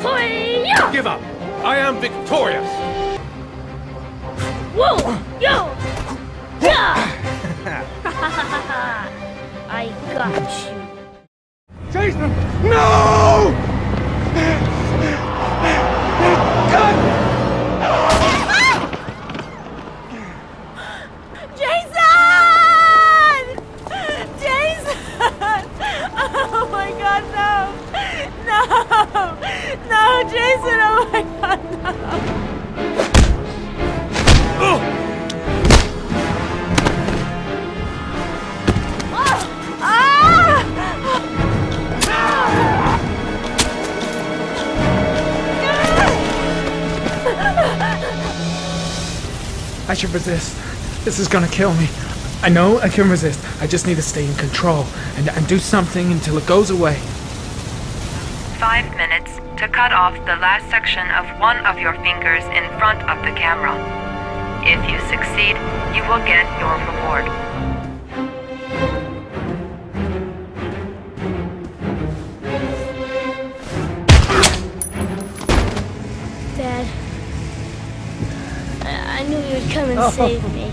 Hoy-ya! Give up! I am victorious! Whoa! Yo! Yeah! I got you. Jason! No! Jason! Jason! Oh my God, no! No! No, Jason! Oh my God, no! I should resist. This is gonna kill me. I know I can resist. I just need to stay in control and do something until it goes away. 5 minutes to cut off the last section of one of your fingers in front of the camera. If you succeed, you will get your reward. Dad, I knew you'd come and save me.